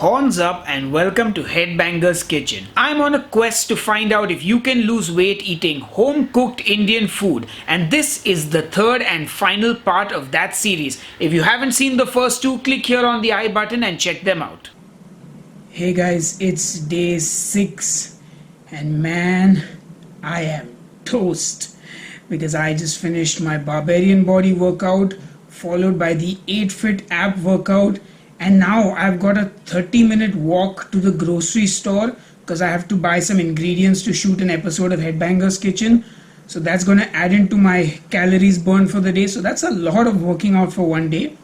Horns up and welcome to Headbanger's Kitchen. I'm on a quest to find out if you can lose weight eating home cooked Indian food, and this is the third and final part of that series. If you haven't seen the first two, click here on the I button and check them out. Hey guys, it's day 6 and man, I am toast because I just finished my Barbarian Body workout followed by the 8 Fit app workout. And now I've got a 30-minute walk to the grocery store because I have to buy some ingredients to shoot an episode of Headbanger's Kitchen. So that's going to add into my calories burned for the day. So that's a lot of working out for one day.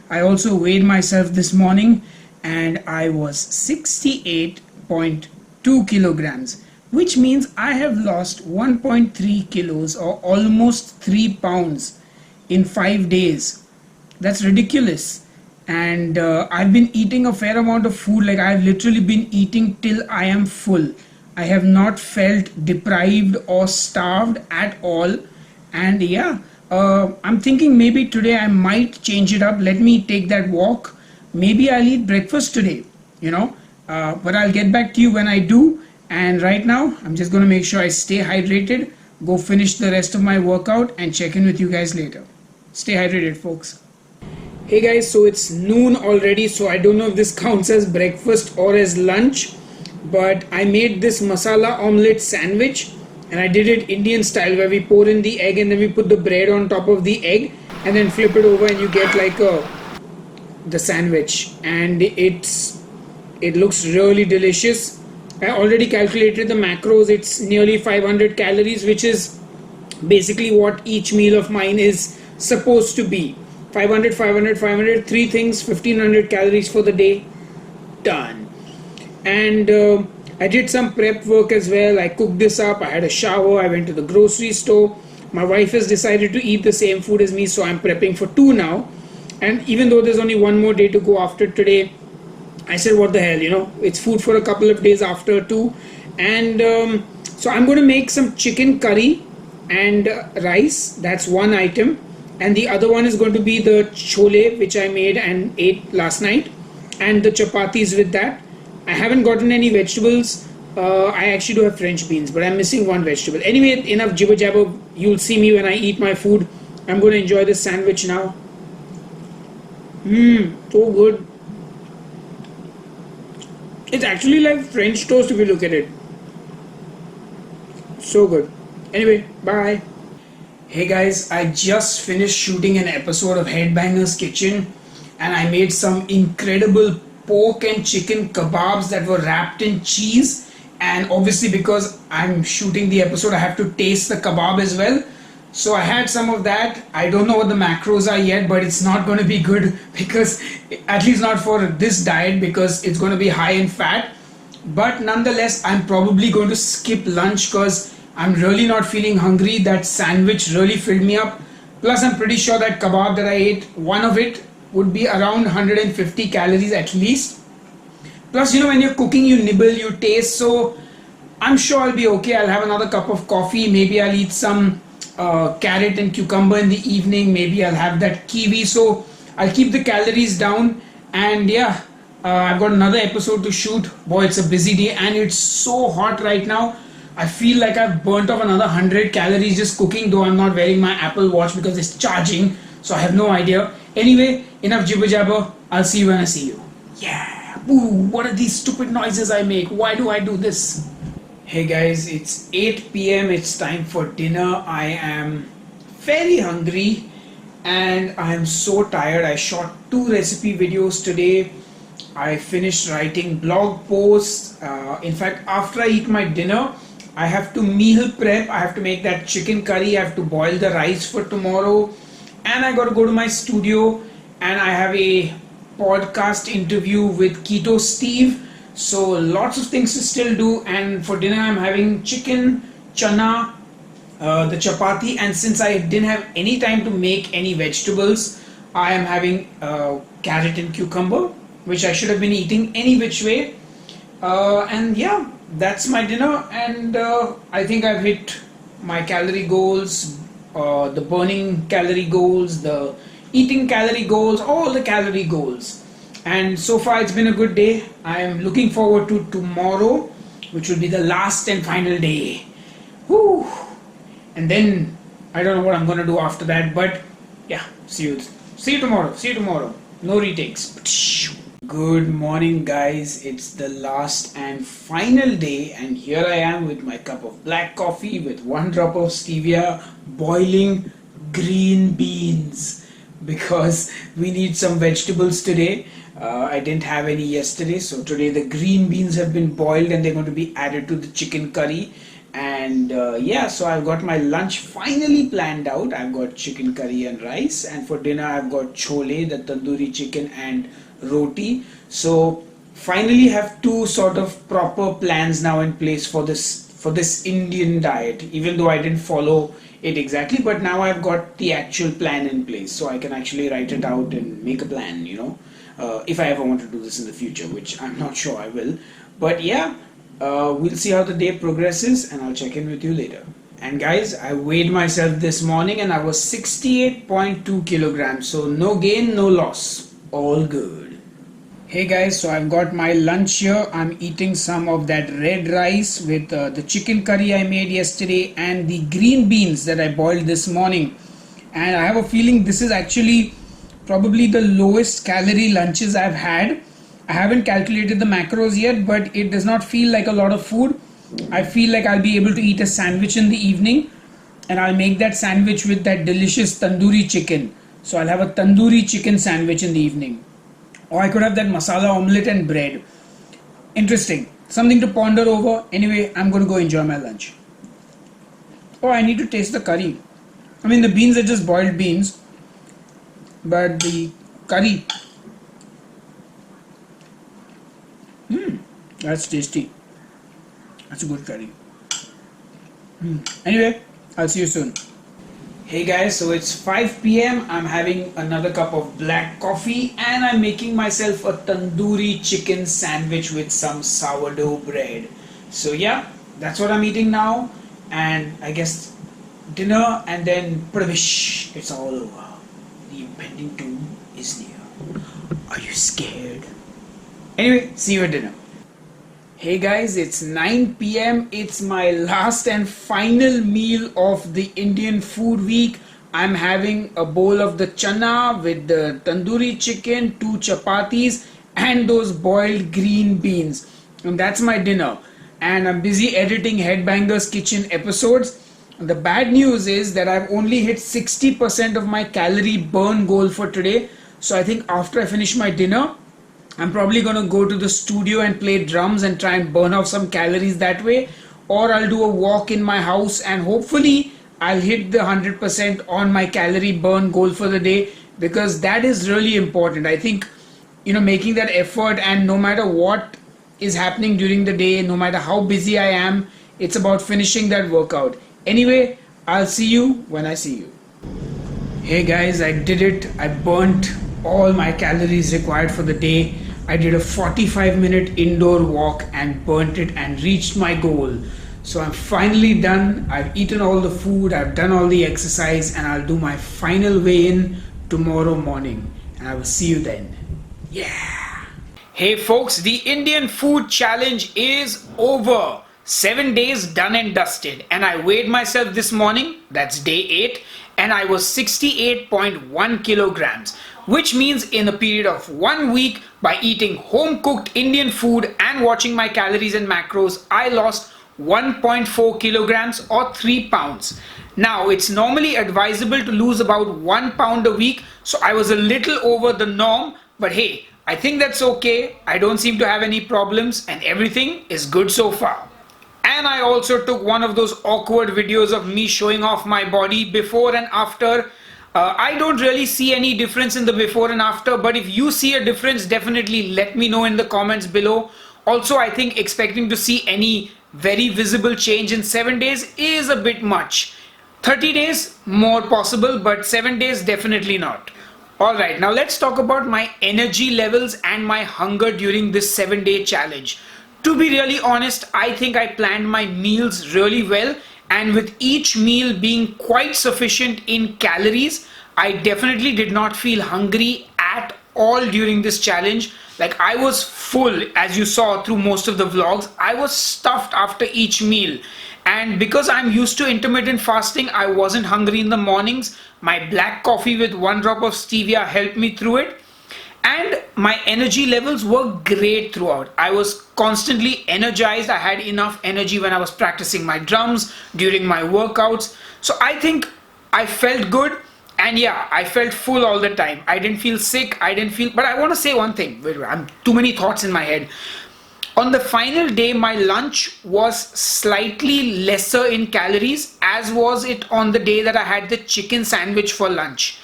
I also weighed myself this morning and I was 68.2 kilograms, which means I have lost 1.3 kilos or almost 3 pounds in 5 days. That's ridiculous. And I've been eating a fair amount of food. Like I've literally been eating till I am full. I have not felt deprived or starved at all. And yeah, I'm thinking maybe today I might change it up. Let me take that walk. Maybe I'll eat breakfast today, but I'll get back to you when I do. And right now I'm just going to make sure I stay hydrated, go finish the rest of my workout and check in with you guys later. Stay hydrated, folks. Hey guys, so it's noon already, so I don't know if this counts as breakfast or as lunch, but I made this masala omelette sandwich and I did it Indian style where we pour in the egg and then we put the bread on top of the egg and then flip it over and you get like the sandwich, and it looks really delicious. I already calculated the macros. It's nearly 500 calories, which is basically what each meal of mine is supposed to be. 500, 500, 500, 3 things, 1500 calories for the day, done. And I did some prep work as well. I cooked this up, I had a shower, I went to the grocery store. My wife has decided to eat the same food as me, so I'm prepping for 2 now. And even though there's only 1 more day to go after today, I said what the hell, it's food for a couple of days after 2. And so I'm going to make some chicken curry and rice. That's one item. And the other one is going to be the chole, which I made and ate last night, and the chapatis with that. I haven't gotten any vegetables. I actually do have French beans, but I'm missing one vegetable. Anyway, enough jibber jabber. You'll see me when I eat my food. I'm going to enjoy this sandwich now. So good. It's actually like French toast if you look at it. So good. Anyway, bye. Hey guys, I just finished shooting an episode of Headbanger's Kitchen and I made some incredible pork and chicken kebabs that were wrapped in cheese, and obviously because I'm shooting the episode I have to taste the kebab as well. So I had some of that. I don't know what the macros are yet, but it's not going to be good because, at least not for this diet, because it's going to be high in fat. But nonetheless, I'm probably going to skip lunch because I'm really not feeling hungry. That sandwich really filled me up. Plus, I'm pretty sure that kebab that I ate, one of it would be around 150 calories at least. Plus, when you're cooking, you nibble, you taste. So I'm sure I'll be okay. I'll have another cup of coffee. Maybe I'll eat some carrot and cucumber in the evening. Maybe I'll have that kiwi. So I'll keep the calories down. And yeah, I've got another episode to shoot. Boy, it's a busy day and it's so hot right now. I feel like I've burnt off another 100 calories just cooking, though I'm not wearing my Apple Watch because it's charging, so I have no idea. Anyway, enough jibber jabber. I'll see you when I see you. Yeah. Ooh, what are these stupid noises I make? Why do I do this? Hey guys, it's 8 p.m. It's time for dinner. I am very hungry and I'm so tired. I shot 2 recipe videos today. I finished writing blog posts. In fact, after I eat my dinner, I have to meal prep. I have to make that chicken curry. I have to boil the rice for tomorrow. And I got to go to my studio and I have a podcast interview with Keto Steve. So lots of things to still do. And for dinner, I'm having chicken, chana, the chapati. And since I didn't have any time to make any vegetables, I am having carrot and cucumber, which I should have been eating any which way. And yeah, that's my dinner, and I think I've hit my calorie goals, the burning calorie goals, the eating calorie goals, all the calorie goals. And so far it's been a good day. I am looking forward to tomorrow, which will be the last and final day. Whew. And then I don't know what I'm gonna do after that, but yeah, see you tomorrow. No retakes. Good morning, guys. It's the last and final day, and here I am with my cup of black coffee with 1 drop of stevia, boiling green beans because we need some vegetables today. I didn't have any yesterday, so today the green beans have been boiled and they're going to be added to the chicken curry. And yeah, so I've got my lunch finally planned out. I've got chicken curry and rice, and for dinner I've got chole, the tandoori chicken, and roti. So finally have two sort of proper plans now in place for this Indian diet, even though I didn't follow it exactly, but now I've got the actual plan in place, so I can actually write it out and make a plan, if I ever want to do this in the future, which I'm not sure I will. But yeah, we'll see how the day progresses, and I'll check in with you later. And guys, I weighed myself this morning and I was 68.2 kilograms, so no gain, no loss, all good. Hey guys, so I've got my lunch here. I'm eating some of that red rice with the chicken curry I made yesterday and the green beans that I boiled this morning. And I have a feeling this is actually probably the lowest calorie lunches I've had. I haven't calculated the macros yet, but it does not feel like a lot of food. I feel like I'll be able to eat a sandwich in the evening, and I'll make that sandwich with that delicious tandoori chicken. So I'll have a tandoori chicken sandwich in the evening. Or I could have that masala omelette and bread. Interesting. Something to ponder over. Anyway, I'm going to go enjoy my lunch. Oh, I need to taste the curry. I mean, the beans are just boiled beans. But the curry. That's tasty. That's a good curry. Anyway, I'll see you soon. Hey guys, so it's 5 p.m. I'm having another cup of black coffee and I'm making myself a tandoori chicken sandwich with some sourdough bread. So yeah, that's what I'm eating now, and I guess dinner, and then pravish, it's all over. The impending doom is near. Are you scared? Anyway, see you at dinner. Hey guys, it's 9 p.m. It's my last and final meal of the Indian food week. I'm having a bowl of the chana with the tandoori chicken, 2 chapatis, and those boiled green beans. And that's my dinner. And I'm busy editing Headbanger's Kitchen episodes. The bad news is that I've only hit 60% of my calorie burn goal for today. So I think after I finish my dinner, I'm probably going to go to the studio and play drums and try and burn off some calories that way. Or I'll do a walk in my house and hopefully I'll hit the 100% on my calorie burn goal for the day, because that is really important. I think, making that effort, and no matter what is happening during the day, no matter how busy I am, it's about finishing that workout. Anyway, I'll see you when I see you. Hey guys, I did it. I burnt all my calories required for the day. I did a 45-minute indoor walk and burnt it and reached my goal. So I'm finally done. I've eaten all the food, I've done all the exercise, and I'll do my final weigh-in tomorrow morning. And I will see you then. Yeah. Hey folks, the Indian food challenge is over. 7 days done and dusted. And I weighed myself this morning, that's day 8, and I was 68.1 kilograms. Which means in a period of 1 week, by eating home cooked Indian food and watching my calories and macros, I lost 1.4 kilograms or 3 pounds. Now it's normally advisable to lose about 1 pound a week, so I was a little over the norm, but hey, I think that's okay. I don't seem to have any problems and everything is good so far. And I also took one of those awkward videos of me showing off my body before and after. I don't really see any difference in the before and after, but if you see a difference, definitely let me know in the comments below. Also, I think expecting to see any very visible change in 7 days is a bit much. 30 days, more possible, but 7 days, definitely not. Alright, now let's talk about my energy levels and my hunger during this 7-day challenge. To be really honest, I think I planned my meals really well, and with each meal being quite sufficient in calories, I definitely did not feel hungry at all during this challenge. Like, I was full, as you saw through most of the vlogs. I was stuffed after each meal. And because I'm used to intermittent fasting, I wasn't hungry in the mornings. My black coffee with 1 drop of stevia helped me through it. And my energy levels were great throughout. I was constantly energized. I had enough energy when I was practicing my drums, during my workouts. So I think I felt good. And yeah, I felt full all the time. I didn't feel sick. But I want to say one thing. Wait, I'm too many thoughts in my head. On the final day, my lunch was slightly lesser in calories, as was it on the day that I had the chicken sandwich for lunch.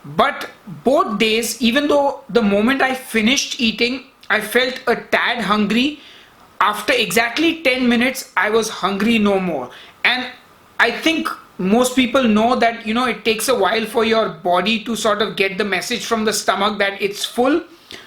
But both days, even though the moment I finished eating, I felt a tad hungry, after exactly 10 minutes, I was hungry no more. And I think most people know that, it takes a while for your body to sort of get the message from the stomach that it's full.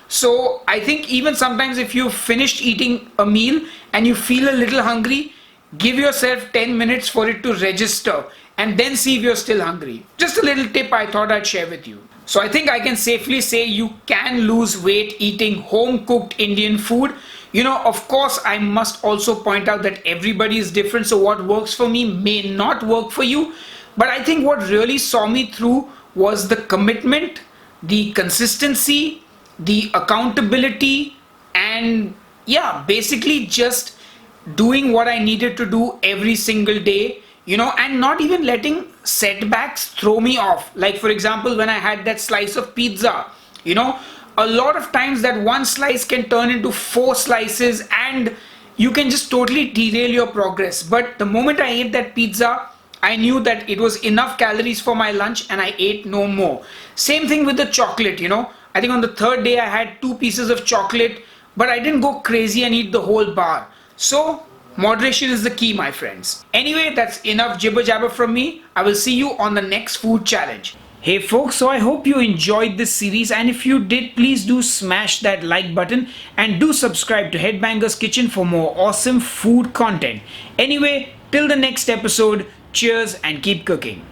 So I think even sometimes if you finished eating a meal and you feel a little hungry, give yourself 10 minutes for it to register and then see if you're still hungry. Just a little tip I thought I'd share with you. So I think I can safely say you can lose weight eating home cooked Indian food. Of course, I must also point out that everybody is different. So what works for me may not work for you. But I think what really saw me through was the commitment, the consistency, the accountability, and yeah, basically just doing what I needed to do every single day, and not even letting setbacks throw me off. Like, for example, when I had that slice of pizza, a lot of times that one slice can turn into 4 slices and you can just totally derail your progress. But the moment I ate that pizza, I knew that it was enough calories for my lunch and I ate no more. Same thing with the chocolate, I think on the 3rd day I had 2 pieces of chocolate, but I didn't go crazy and eat the whole bar. So moderation is the key, my friends. Anyway, that's enough jibber jabber from me. I will see you on the next food challenge. Hey folks, so I hope you enjoyed this series, and if you did, please do smash that like button and do subscribe to Headbanger's Kitchen for more awesome food content. Anyway, till the next episode, cheers and keep cooking.